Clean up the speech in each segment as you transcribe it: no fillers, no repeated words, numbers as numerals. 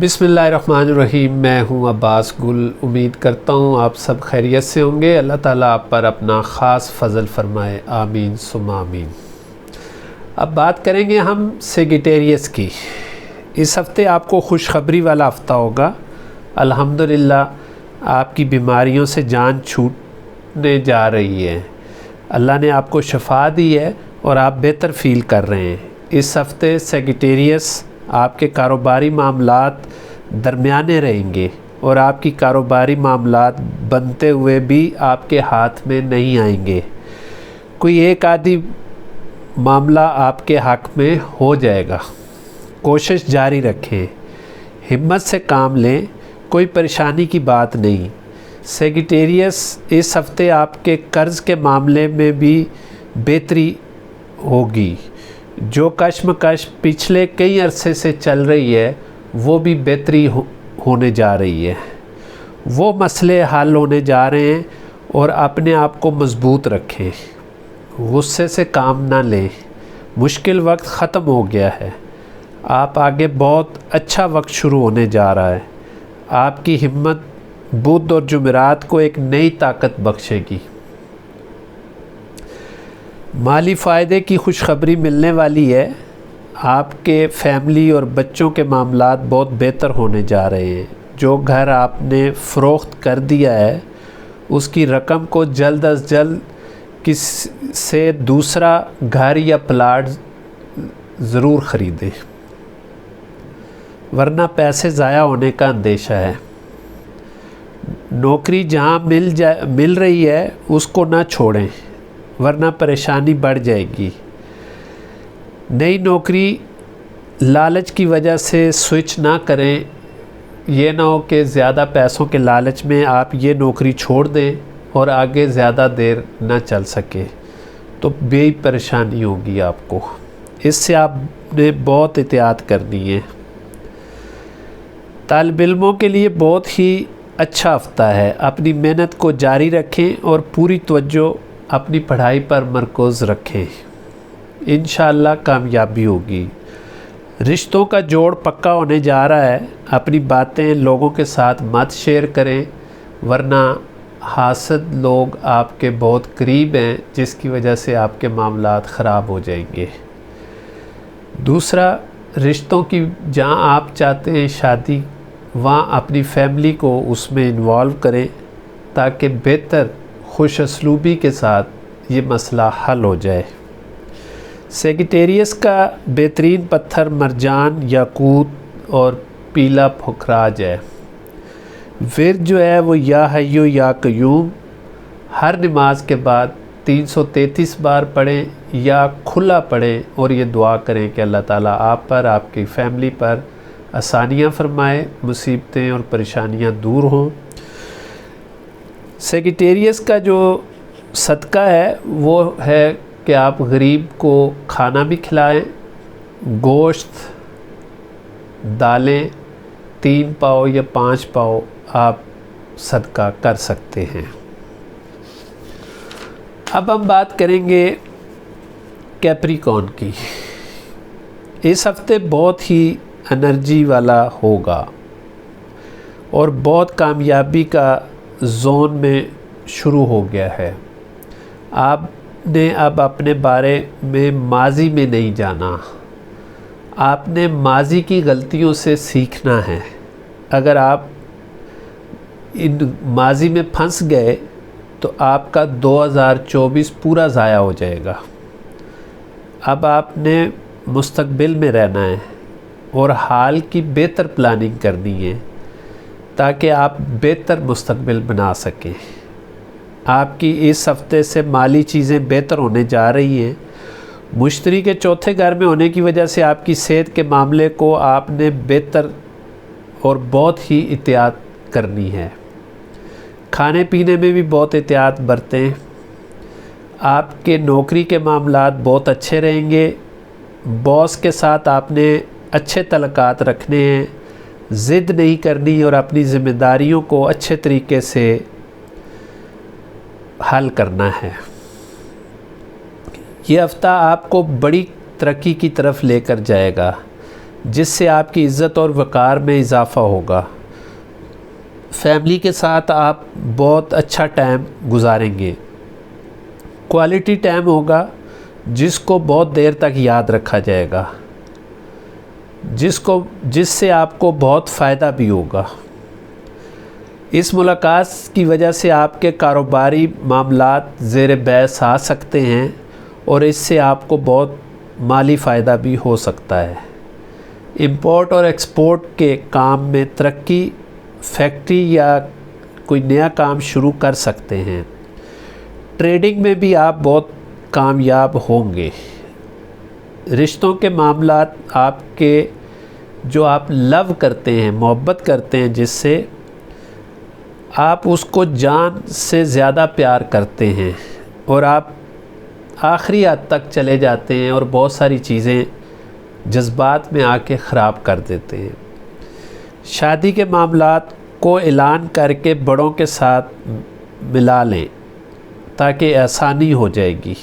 बिस्मिल्लाहिर्रहमानिर्रहीम। मैं हूं अब्बास गुल। उम्मीद करता हूं आप सब खैरियत से होंगे। अल्लाह ताला आप पर अपना ख़ास फ़ज़ल फ़रमाए, आमीन सुम्मा आमीन। अब बात करेंगे हम सेगिटेरियस की। इस हफ़्ते आपको खुशखबरी वाला हफ़्ता होगा। अल्हम्दुलिल्लाह आपकी बीमारियों से जान छूटने जा रही है। अल्लाह ने आपको शफ़ा दी है और आप बेहतर फ़ील कर रहे हैं। इस हफ़्ते सेगिटेरियस आपके कारोबारी मामलात दरमियाने रहेंगे और आपकी कारोबारी मामलात बनते हुए भी आपके हाथ में नहीं आएंगे। कोई एक आधी मामला आपके हक़ में हो जाएगा। कोशिश जारी रखें, हिम्मत से काम लें, कोई परेशानी की बात नहीं। सेगिटेरियस इस हफ़्ते आपके कर्ज़ के मामले में भी बेहतरी होगी। जो कश्मकश पिछले कई अरसे से चल रही है वो भी बेहतरी होने जा रही है। वो मसले हल होने जा रहे हैं और अपने आप को मज़बूत रखें। गुस्से से काम ना लें। मुश्किल वक्त ख़त्म हो गया है। आप आगे बहुत अच्छा वक्त शुरू होने जा रहा है। आपकी हिम्मत बुध और जुमेरात को एक नई ताकत बख्शेगी। माली फ़ायदे की खुशखबरी मिलने वाली है। आपके फैमिली और बच्चों के मामलात बहुत बेहतर होने जा रहे हैं। जो घर आपने फ़रोख्त कर दिया है उसकी रकम को जल्द अज जल्द किसी से दूसरा घर या प्लाट ज़रूर ख़रीदें, वरना पैसे ज़ाया होने का अंदेशा है। नौकरी जहाँ मिल रही है उसको ना छोड़ें, वरना परेशानी बढ़ जाएगी। नई नौकरी लालच की वजह से स्विच ना करें। ये ना हो कि ज़्यादा पैसों के लालच में आप ये नौकरी छोड़ दें और आगे ज़्यादा देर ना चल सके तो बड़ी परेशानी होगी आपको। इससे आपने बहुत एहतियात करनी है। तालिब इल्मों के लिए बहुत ही अच्छा हफ़्ता है। अपनी मेहनत को जारी रखें और पूरी तवज्जो अपनी पढ़ाई पर मरकज़ रखें। इंशाअल्लाह कामयाबी होगी। रिश्तों का जोड़ पक्का होने जा रहा है। अपनी बातें लोगों के साथ मत शेयर करें, वरना हासद लोग आपके बहुत करीब हैं जिसकी वजह से आपके मामलात ख़राब हो जाएंगे। दूसरा, रिश्तों की जहाँ आप चाहते हैं शादी, वहाँ अपनी फैमिली को उसमें इन्वॉल्व करें ताकि बेहतर खुश असलूबी के साथ ये मसला हल हो जाए। सेगिटेरियस का बेहतरीन पत्थर मरजान, याकूत और पीला फुकराज है। फिर जो है वो या हय्यू या क़य्यूम हर नमाज के बाद 333 बार पढ़ें या खुला पढ़ें और ये दुआ करें कि अल्लाह ताला आप पर, आपकी फ़ैमिली पर आसानियाँ फ़रमाए, मुसीबतें और परेशानियाँ दूर हों। सेगिटेरियस का जो सदका है वो है कि आप गरीब को खाना भी खिलाएं। गोश्त, दालें 3 पाव या 5 पाव आप सदका कर सकते हैं। अब हम बात करेंगे कैप्रिकॉर्न की। इस हफ्ते बहुत ही एनर्जी वाला होगा और बहुत कामयाबी का जोन में शुरू हो गया है। आपने अब अपने बारे में माजी में नहीं जाना। आपने माजी की गलतियों से सीखना है। अगर आप इन माजी में फंस गए तो आपका 2024 पूरा ज़ाया हो जाएगा। अब आपने मुस्तकबिल में रहना है और हाल की बेहतर प्लानिंग करनी है ताकि आप बेहतर मुस्तकबिल बना सकें। आपकी इस हफ़्ते से माली चीज़ें बेहतर होने जा रही हैं। मुश्तरी के चौथे घर में होने की वजह से आपकी सेहत के मामले को आपने बेहतर और बहुत ही एहतियात करनी है। खाने पीने में भी बहुत एहतियात बरतें। आपके नौकरी के मामलात बहुत अच्छे रहेंगे। बॉस के साथ आपने अच्छे तल्लुकात रखने हैं, ज़िद नहीं करनी और अपनी ज़िम्मेदारियों को अच्छे तरीके से हल करना है। ये हफ़्ता आपको बड़ी तरक्की की तरफ लेकर जाएगा। जिससे आपकी इज़्ज़त और वक़ार में इजाफ़ा होगा। फैमिली के साथ आप बहुत अच्छा टाइम गुजारेंगे। क्वालिटी टाइम होगा जिसको बहुत देर तक याद रखा जाएगा, जिससे आपको बहुत फ़ायदा भी होगा। इस मुलाकात की वजह से आपके कारोबारी मामलात ज़ेर बहस आ सकते हैं और इससे आपको बहुत माली फ़ायदा भी हो सकता है। इंपोर्ट और एक्सपोर्ट के काम में तरक्की, फैक्ट्री या कोई नया काम शुरू कर सकते हैं। ट्रेडिंग में भी आप बहुत कामयाब होंगे। रिश्तों के मामलात आपके, जो आप लव करते हैं, मोहब्बत करते हैं जिससे, आप उसको जान से ज़्यादा प्यार करते हैं और आप आखिरी हद तक चले जाते हैं और बहुत सारी चीज़ें जज्बात में आके ख़राब कर देते हैं। शादी के मामलात को ऐलान करके बड़ों के साथ मिला लें ताकि आसानी हो जाएगी।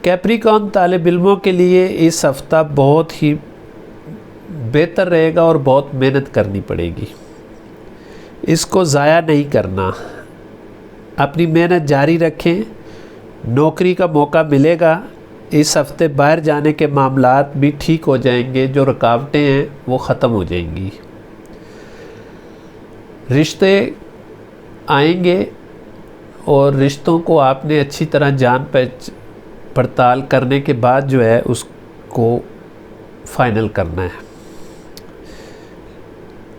कैप्रिकॉर्न तालिब इल्मों के लिए इस हफ़्ता बहुत ही बेहतर रहेगा और बहुत मेहनत करनी पड़ेगी। इसको ज़ाया नहीं करना, अपनी मेहनत जारी रखें। नौकरी का मौका मिलेगा। इस हफ़्ते बाहर जाने के मामलात भी ठीक हो जाएंगे, जो रुकावटें हैं वो ख़त्म हो जाएंगी। रिश्ते आएंगे और रिश्तों को आपने अच्छी तरह जान पड़ताल करने के बाद जो है उसको फ़ाइनल करना है।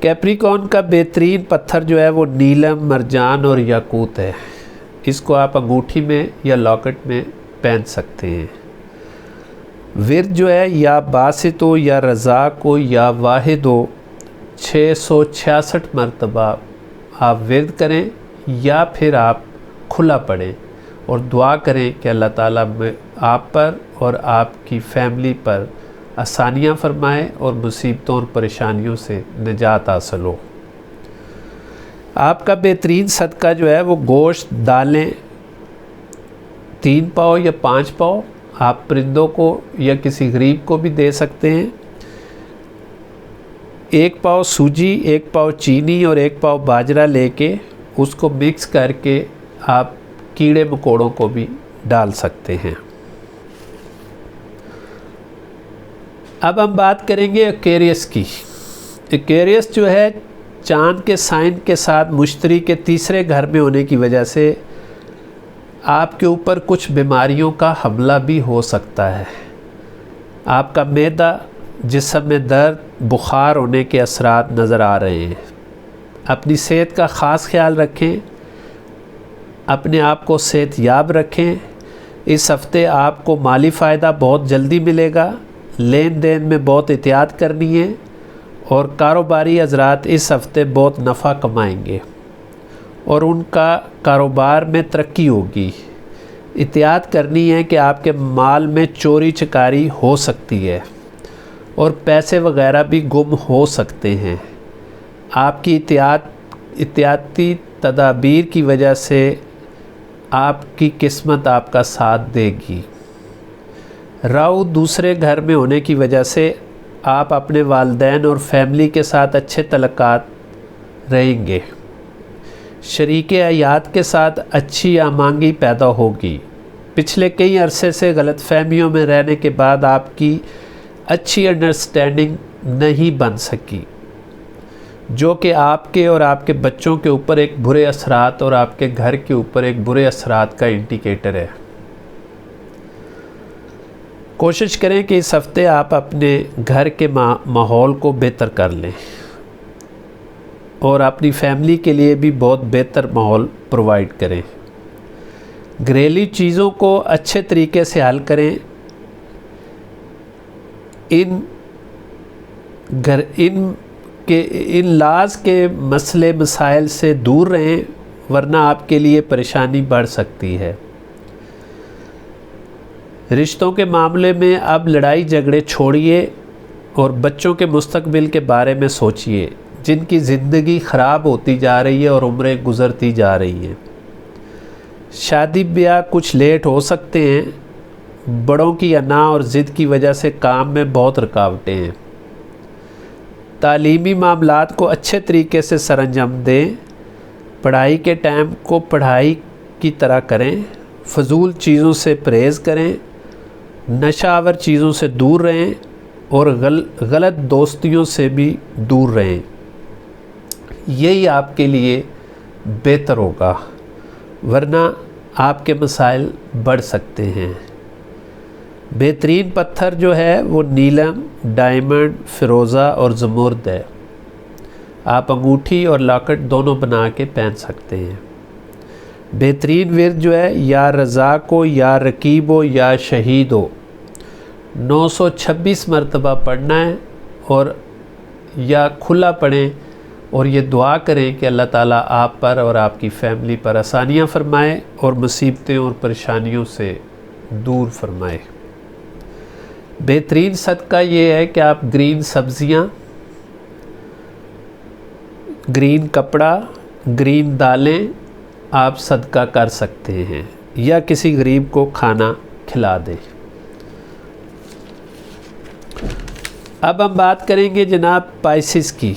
कैप्रिकॉर्न का बेहतरीन पत्थर जो है वो नीलम, मरजान और याकूत है। इसको आप अंगूठी में या लॉकेट में पहन सकते हैं। विर्द जो है या बासित हो या रज़ाक हो या वाहिद हो, 666 मरतबा आप विर्द करें या फिर आप खुला पढ़ें और दुआ करें कि अल्लाह ताला में आप पर और आपकी फ़ैमिली पर आसानियाँ फरमाए और मुसीबतों और परेशानियों से निजात हासिल हो। आपका बेहतरीन सदका जो है वो गोश्त, दालें 3 पाव या 5 पाव आप परिंदों को या किसी गरीब को भी दे सकते हैं। 1 पाव सूजी, 1 पाव चीनी और 1 पाव बाजरा लेके उसको मिक्स करके आप कीड़े मकोड़ों को भी डाल सकते हैं। अब हम बात करेंगे एक्वेरियस की। एक्वेरियस जो है चांद के साइन के साथ मुश्तरी के तीसरे घर में होने की वजह से आपके ऊपर कुछ बीमारियों का हमला भी हो सकता है। आपका मैदा, जिस्म में दर्द, बुखार होने के असरात नज़र आ रहे हैं। अपनी सेहत का ख़ास ख्याल रखें, अपने आप को सेहतयाब रखें। इस हफ़्ते आपको माली फ़ायदा बहुत जल्दी मिलेगा। लेन देन में बहुत एहतियात करनी है और कारोबारी हज़रात इस हफ़्ते बहुत नफ़ा कमाएंगे और उनका कारोबार में तरक्की होगी। एहतियात करनी है कि आपके माल में चोरी चकारी हो सकती है और पैसे वगैरह भी गुम हो सकते हैं। आपकी एहतियाती तदाबीर की वजह से आपकी किस्मत आपका साथ देगी। राहु दूसरे घर में होने की वजह से आप अपने वालिदैन और फैमिली के साथ अच्छे तल्लुकात रहेंगे। शरीके हयात के साथ अच्छी आमांगी पैदा होगी। पिछले कई अरसे से गलतफहमियों में रहने के बाद आपकी अच्छी अंडरस्टैंडिंग नहीं बन सकी, जो कि आपके और आपके बच्चों के ऊपर एक बुरे असरात और आपके घर के ऊपर एक बुरे असरात का इंडिकेटर है। कोशिश करें कि इस हफ़्ते आप अपने घर के माहौल को बेहतर कर लें और अपनी फैमिली के लिए भी बहुत बेहतर माहौल प्रोवाइड करें। घरेलू चीज़ों को अच्छे तरीके से हल करें। इन लाज के मसले मसाइल से दूर रहें, वरना आपके लिए परेशानी बढ़ सकती है। रिश्तों के मामले में अब लड़ाई झगड़े छोड़िए और बच्चों के मुस्तकबिल के बारे में सोचिए, जिनकी ज़िंदगी ख़राब होती जा रही है और उम्रें गुज़रती जा रही हैं। शादी ब्याह कुछ लेट हो सकते हैं। बड़ों की अना और ज़िद की वजह से काम में बहुत रुकावटें हैं। तालीमी मामलात को अच्छे तरीके से सरअंजाम दें। पढ़ाई के टाइम को पढ़ाई की तरह करें। फजूल चीज़ों से परहेज़ करें। नशावर चीज़ों से दूर रहें और गलत दोस्तियों से भी दूर रहें। यही आपके लिए बेहतर होगा, वरना आपके मसाइल बढ़ सकते हैं। बेहतरीन पत्थर जो है वो नीलम, डायमंड, फ़िरोज़ा और ज़मुर्द है। आप अंगूठी और लॉकेट दोनों बना के पहन सकते हैं। बेहतरीन विर्द जो है या रज़ाक हो, या रकीब हो, या शहीद हो, 926 मरतबा पढ़ना है और या खुला पढ़ें और ये दुआ करें कि अल्लाह ताला आप पर और आपकी फ़ैमिली पर आसानियाँ फ़रमाए और मुसीबतें और परेशानियों से दूर फरमाए। बेहतरीन सदका ये है कि आप ग्रीन सब्ज़ियाँ, ग्रीन कपड़ा, ग्रीन दालें आप सदका कर सकते हैं या किसी गरीब को खाना खिला दें। अब हम बात करेंगे जनाब पाइसिस की।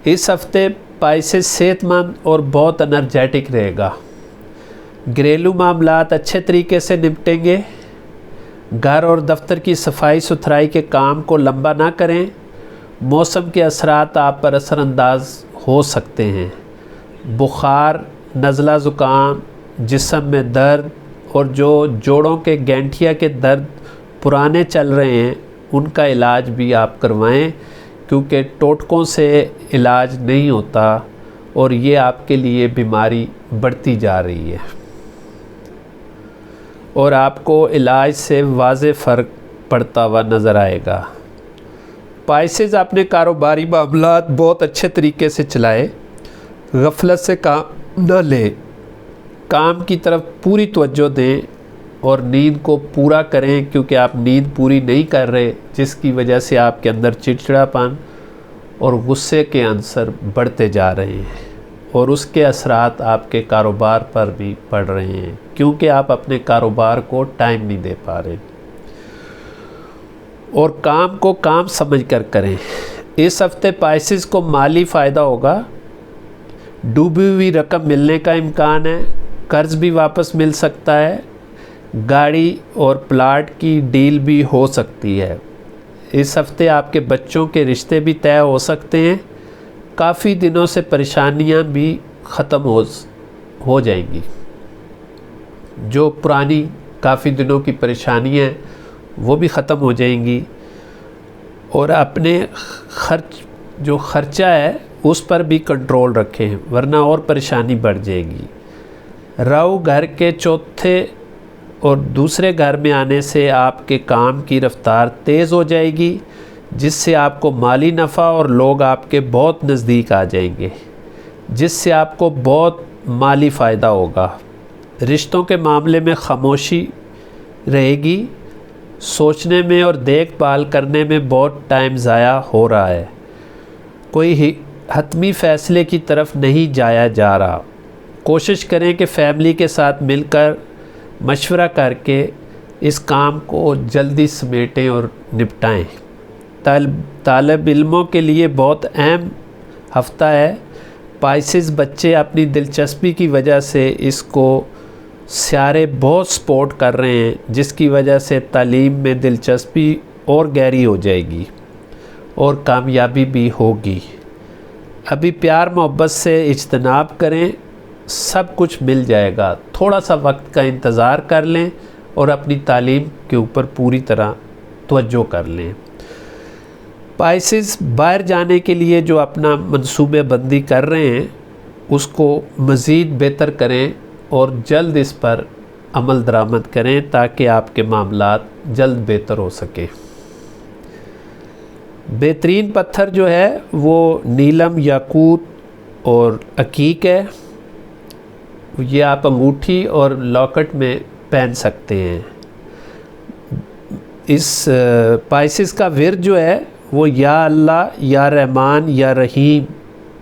इस हफ्ते पाइसिस सेहतमंद और बहुत एनर्जेटिक रहेगा। घरेलू मामलात अच्छे तरीके से निपटेंगे। घर और दफ्तर की सफाई सुथराई के काम को लंबा ना करें। मौसम के असरात आप पर असरअंदाज हो सकते हैं। बुखार, नज़ला ज़ुकाम, जिस्म में दर्द और जो जोड़ों के गैंठिया के दर्द पुराने चल रहे हैं उनका इलाज भी आप करवाएं, क्योंकि टोटकों से इलाज नहीं होता और ये आपके लिए बीमारी बढ़ती जा रही है और आपको इलाज से वाज़े फ़र्क पड़ता हुआ नज़र आएगा। पाइसेस अपने कारोबारी मामलात बहुत अच्छे तरीके से चलाए। गफलत से काम न लें। काम की तरफ पूरी तवज्जो दें और नींद को पूरा करें, क्योंकि आप नींद पूरी नहीं कर रहे, जिसकी वजह से आपके अंदर चिड़चिड़ापन और गुस्से के अंसर बढ़ते जा रहे हैं और उसके असरात आपके कारोबार पर भी पड़ रहे हैं, क्योंकि आप अपने कारोबार को टाइम नहीं दे पा रहे और काम को काम समझ कर करें। इस हफ्ते पाइसिस को माली फ़ायदा होगा। डूबी हुई रकम मिलने का इम्कान है। कर्ज भी वापस मिल सकता है। गाड़ी और प्लाट की डील भी हो सकती है। इस हफ्ते आपके बच्चों के रिश्ते भी तय हो सकते हैं। काफ़ी दिनों से परेशानियां भी ख़त्म हो जाएंगी। जो पुरानी काफ़ी दिनों की परेशानियां हैं वो भी ख़त्म हो जाएंगी और अपने जो ख़र्चा है उस पर भी कंट्रोल रखें, वरना और परेशानी बढ़ जाएगी। राहु घर के चौथे और दूसरे घर में आने से आपके काम की रफ्तार तेज़ हो जाएगी, जिससे आपको माली नफ़ा और लोग आपके बहुत नज़दीक आ जाएंगे, जिससे आपको बहुत माली फ़ायदा होगा। रिश्तों के मामले में खामोशी रहेगी। सोचने में और देखभाल करने में बहुत टाइम ज़ाया हो रहा है। कोई हतमी फ़ैसले की तरफ नहीं जाया जा रहा। कोशिश करें कि फ़ैमिली के साथ मिलकर मशवरा करके इस काम को जल्दी समेटें और निपटाएं। तालिब इल्मों के लिए बहुत अहम हफ्ता है। पाइसिस बच्चे अपनी दिलचस्पी की वजह से इसको सारे बहुत सपोर्ट कर रहे हैं, जिसकी वजह से तालीम में दिलचस्पी और गहरी हो जाएगी और कामयाबी भी होगी। अभी प्यार मोहब्बत से इज्तनाब करें, सब कुछ मिल जाएगा। थोड़ा सा वक्त का इंतज़ार कर लें और अपनी तालीम के ऊपर पूरी तरह तवज्जो कर लें। पाइसिस बाहर जाने के लिए जो अपना मंसूबे बंदी कर रहे हैं उसको मज़ीद बेहतर करें और जल्द इस पर अमल दरामद करें, ताकि आपके मामलात जल्द बेहतर हो सके। बेहतरीन पत्थर जो है वो नीलम, याकूत और अकीक है। ये आप अंगूठी और लॉकेट में पहन सकते हैं। इस पाइसिस का विर्द जो है वो या अल्लाह, या रहमान, या रहीम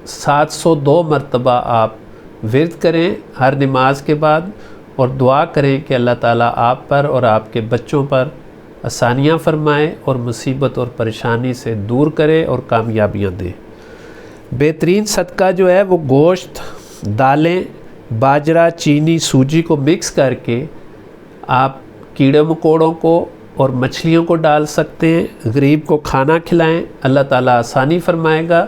702 मरतबा आप विर्द करें हर नमाज के बाद और दुआ करें कि अल्लाह ताला आप पर और आपके बच्चों पर आसानियाँ फ़रमाए और मुसीबत और परेशानी से दूर करे और कामयाबियाँ दे। बेहतरीन सदका जो है वो गोश्त, दालें, बाजरा, चीनी, सूजी को मिक्स करके आप कीड़े मकोड़ों को और मछलियों को डाल सकते हैं। गरीब को खाना खिलाएं, अल्लाह ताला आसानी फ़रमाएगा।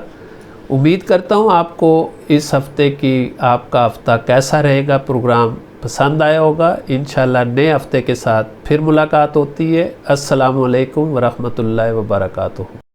उम्मीद करता हूँ आपको इस हफ़्ते की आपका हफ़्ता कैसा रहेगा प्रोग्राम पसंद आया होगा। इंशाल्लाह नए हफ़्ते के साथ फिर मुलाकात होती है। अस्सलामु अलैकुम वरहमतुल्लाहि वबरकातुहू।